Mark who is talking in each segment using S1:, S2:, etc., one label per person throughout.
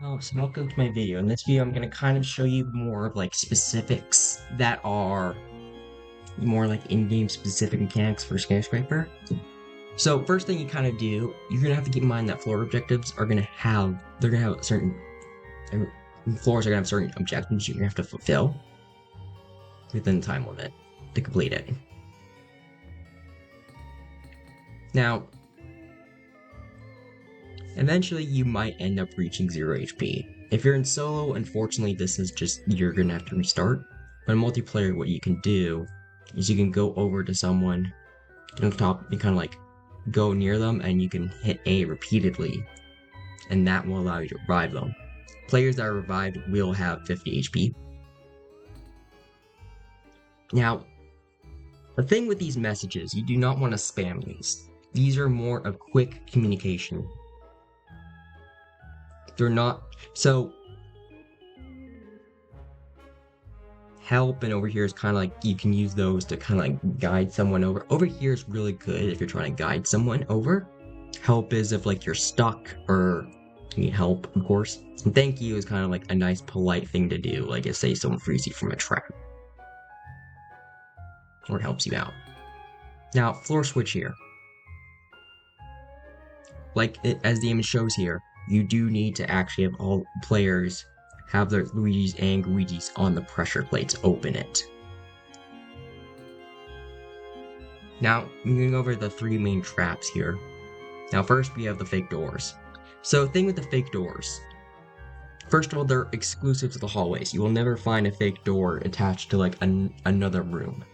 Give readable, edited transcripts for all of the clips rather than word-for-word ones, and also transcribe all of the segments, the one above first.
S1: Oh, so welcome to my video. In this video, I'm going to kind of show you more of like specifics that are more like in-game specific mechanics for ScareScraper. So first thing you kind of do, you're going to have to keep in mind that floor objectives are going to have, they're going to have certain, floors are going to have certain objectives you're going to have to fulfill within the time limit to complete it. Now, eventually you might end up reaching 0 HP. If you're in solo, unfortunately this is just, you're gonna have to restart. But in multiplayer, what you can do is you can go over to someone, get on top, you kind of like go near them and you can hit A repeatedly, and that will allow you to revive them. Players that are revived will have 50 HP. Now, the thing with these messages, you do not want to spam these. These are more of quick communication. They're not, so help and over here is kind of like, you can use those to kind of like guide someone over. Over here is really good if you're trying to guide someone over. Help is if like you're stuck or you need help, of course. And thank you is kind of like a nice polite thing to do, like if say someone frees you from a trap or helps you out. Now, floor switch here. Like as the image shows here, you do need to actually have all players have their Luigi's and Luigi's on the pressure plates, open it. Now, moving over the three main traps here. Now first we have the fake doors. So thing with the fake doors, first of all, they're exclusive to the hallways. You will never find a fake door attached to like another room.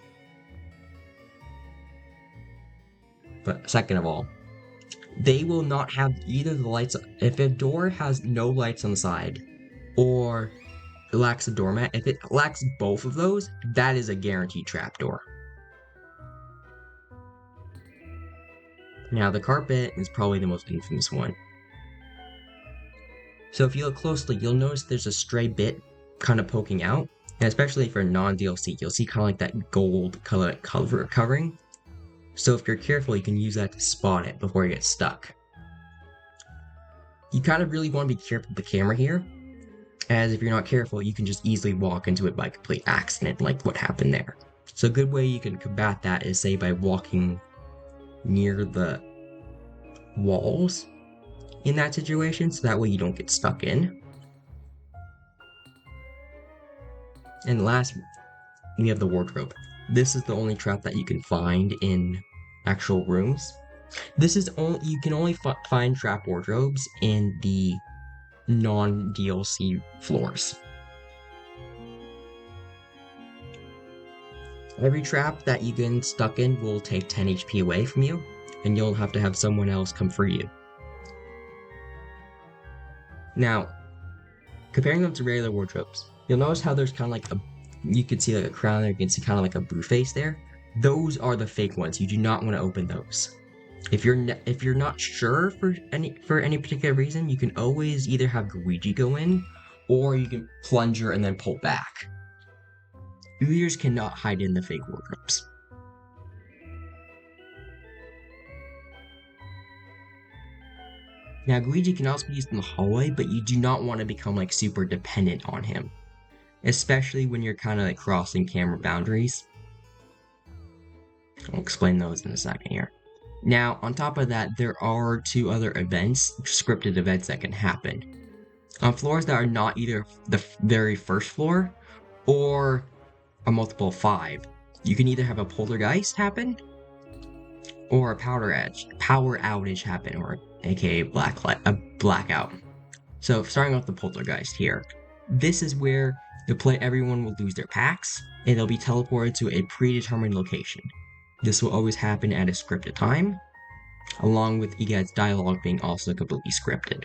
S1: But second of all, they will not have either the lights. If a door has no lights on the side, or it lacks a doormat, if it lacks both of those, that is a guaranteed trapdoor. Now the carpet is probably the most infamous one. So if you look closely, you'll notice there's a stray bit kind of poking out, and especially for non-DLC, you'll see kind of like that gold color covering. So if you're careful, you can use that to spot it before you get stuck. You kind of really want to be careful with the camera here, as if you're not careful, you can just easily walk into it by complete accident, like what happened there. So a good way you can combat that is, say, by walking near the walls in that situation, so that way you don't get stuck in. And last, we have the wardrobe. This is the only trap that you can find in actual rooms. This is only, you can only find trap wardrobes in the non-DLC floors. Every trap that you get stuck in will take 10 HP away from you, and you'll have to have someone else come free you. Now, comparing them to regular wardrobes, you'll notice how there's kind of like a, you can see like a crown there, you can see kind of like a blue face there. Those are the fake ones. You do not want to open those. If you're not sure for any particular reason, you can always either have Luigi go in, or you can plunger and then pull back. Users cannot hide in the fake wardrobes. Now, Luigi can also be used in the hallway, but you do not want to become like super dependent on him, especially when you're kind of like crossing camera boundaries. I'll explain those in a second here. Now, on top of that, there are two other events, scripted events that can happen. On floors that are not either the very first floor or a multiple of 5, you can either have a poltergeist happen or a power outage happen, or aka a blackout. So starting off the poltergeist here, this is where everyone will lose their packs and they'll be teleported to a predetermined location. This will always happen at a scripted time, along with you guys' dialogue being also completely scripted.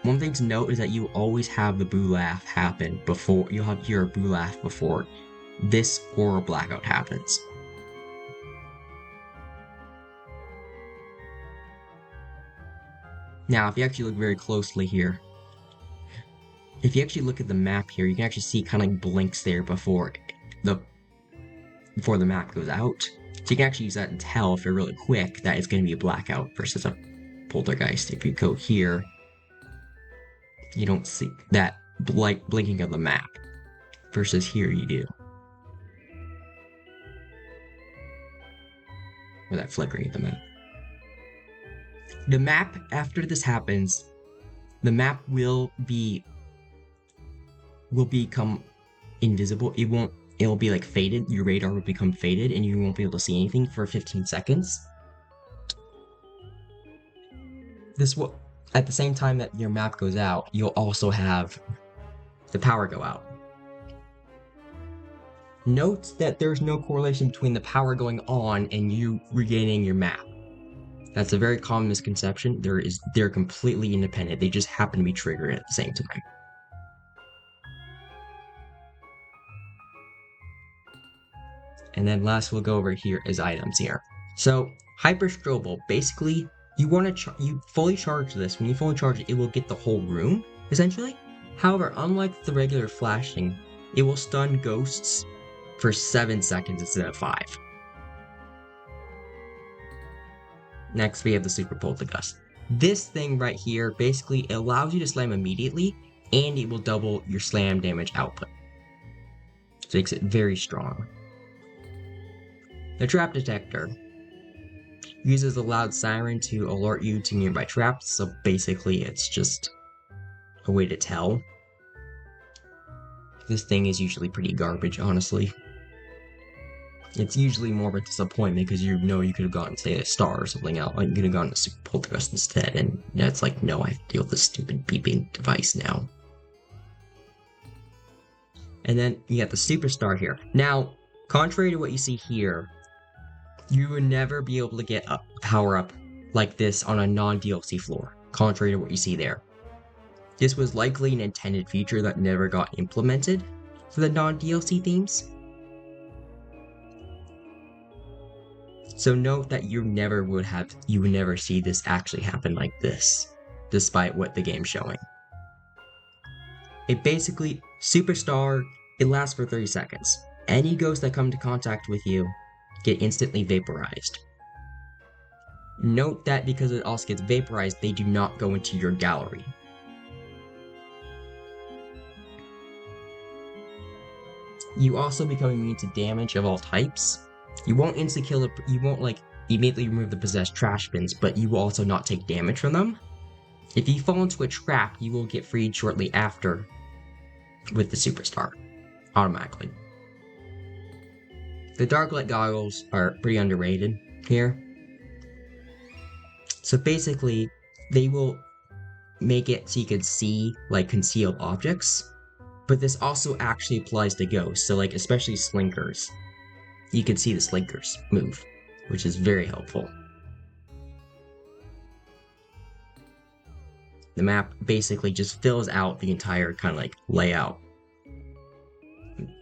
S1: One thing to note is that you always have the boo laugh happen before, you'll have your boo laugh before this or a blackout happens. Now, if you actually look very closely here, if you actually look at the map here, you can actually see kind of like blinks there before the map goes out. So you can actually use that and tell if you're really quick that it's going to be a blackout versus a poltergeist. If you go here, You don't see that blinking of the map. Versus here you do. Or that flickering of the map. The map, after this happens, the map will become invisible. It'll be like faded. Your radar will become faded and you won't be able to see anything for 15 seconds. This will, at the same time that your map goes out, you'll also have the power go out. Note that there's no correlation between the power going on and you regaining your map. That's a very common misconception. They're completely independent. They just happen to be triggered at the same time. And then last we'll go over here is items here. So Hyper Strobel, basically you want to you fully charge this. When you fully charge it, it will get the whole room essentially. However, unlike the regular flashing, it will stun ghosts for 7 seconds instead of 5. Next, we have the Super Poltergust. This thing right here basically allows you to slam immediately, and it will double your slam damage output. So it makes it very strong. The Trap Detector uses a loud siren to alert you to nearby traps, so basically it's just a way to tell. This thing is usually pretty garbage, honestly. It's usually more of a disappointment because you know you could have gotten, say, a star or something else. Like, you could have gotten a Super Poltergust instead, and it's like, no, I have to deal with this stupid beeping device now. And then you got the Superstar here. Now, contrary to what you see here, you would never be able to get a power-up like this on a non-DLC floor, contrary to what you see there. This was likely an intended feature that never got implemented for the non-DLC themes. So note that you would never see this actually happen like this, despite what the game's showing. It basically, Superstar, it lasts for 30 seconds. Any ghosts that come into contact with you get instantly vaporized. Note that because it also gets vaporized, they do not go into your gallery. You also become immune to damage of all types. You won't immediately remove the possessed trash bins, but you will also not take damage from them. If you fall into a trap, you will get freed shortly after with the Superstar, automatically. The Darklight goggles are pretty underrated here. So basically, they will make it so you can see, like, concealed objects, but this also actually applies to ghosts, so, like, especially slinkers. You can see the slinkers move, which is very helpful. The map basically just fills out the entire kind of like layout.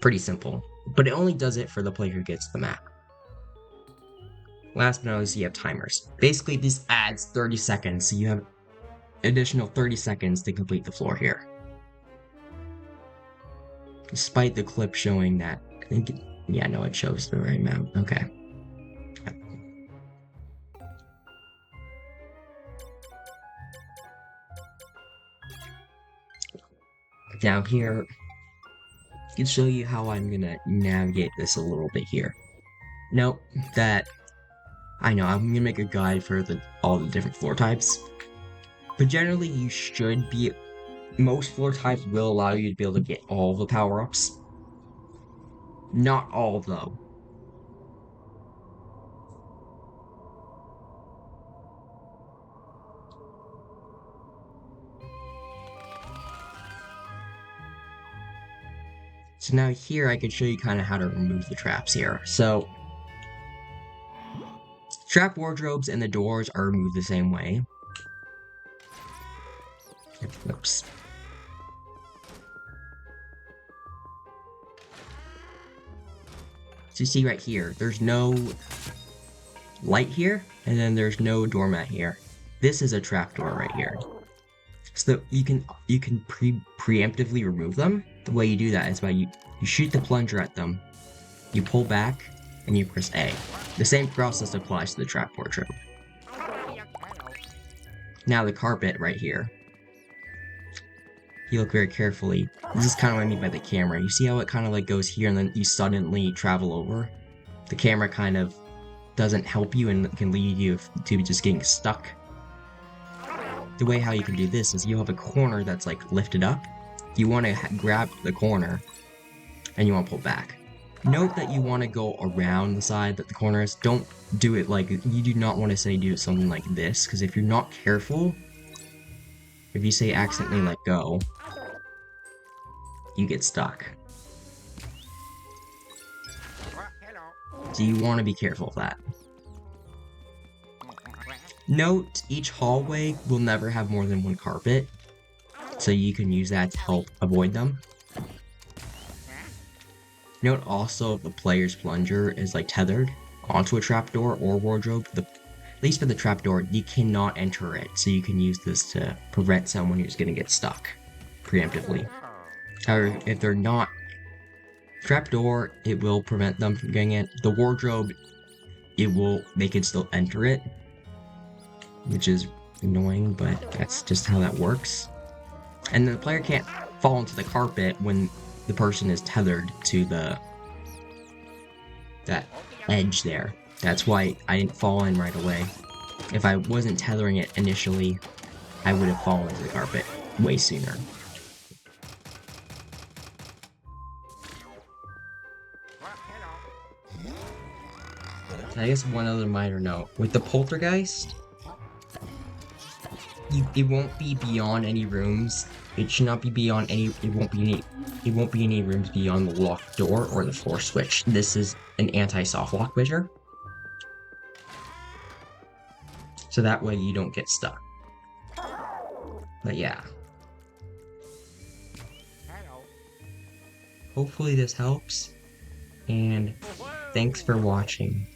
S1: Pretty simple, but it only does it for the player who gets the map. Last but not least, you have timers. Basically, this adds 30 seconds, so you have additional 30 seconds to complete the floor here. Despite the clip showing that, I think, yeah, no, it shows the right amount. Okay. Now here, I can show you how I'm gonna navigate this a little bit here. Note that, I know, I'm gonna make a guide for all the different floor types, but generally you should be, most floor types will allow you to be able to get all the power-ups. Not all, though. So now here I could show you kind of how to remove the traps here. So, trap wardrobes and the doors are removed the same way. Oops. So you see right here, there's no light here, and then there's no doormat here. This is a trapdoor right here. So you can preemptively remove them. The way you do that is by you shoot the plunger at them, you pull back, and you press A. The same process applies to the trap wardrobe. Now the carpet right here. you look very carefully, this is kind of what I mean by the camera. You see how it kind of like goes here and then you suddenly travel over? The camera kind of doesn't help you and can lead you to just getting stuck. The way how you can do this is you have a corner that's like lifted up. You want to grab the corner and you want to pull back. Note that you want to go around the side that the corner is. Don't do it like, you do not want to say do something like this, because if you're not careful, if you say accidentally let go, you get stuck. So you want to be careful of that. Note, each hallway will never have more than one carpet, so you can use that to help avoid them. Note also if the player's plunger is like tethered onto a trapdoor or wardrobe, at least for the trapdoor, you cannot enter it, so you can use this to prevent someone who's gonna get stuck preemptively. However, if they're not trapdoor, it will prevent them from getting it. The wardrobe, they can still enter it, which is annoying, but that's just how that works. And the player can't fall into the carpet when the person is tethered to that edge there. That's why I didn't fall in right away. If I wasn't tethering it initially, I would have fallen into the carpet way sooner. I guess one other minor note. With the poltergeist, it won't be beyond any rooms. It should not be beyond any, it won't be any rooms beyond the locked door or the floor switch. This is an anti-soft lock measure. So that way you don't get stuck. But yeah. Hopefully this helps, and thanks for watching.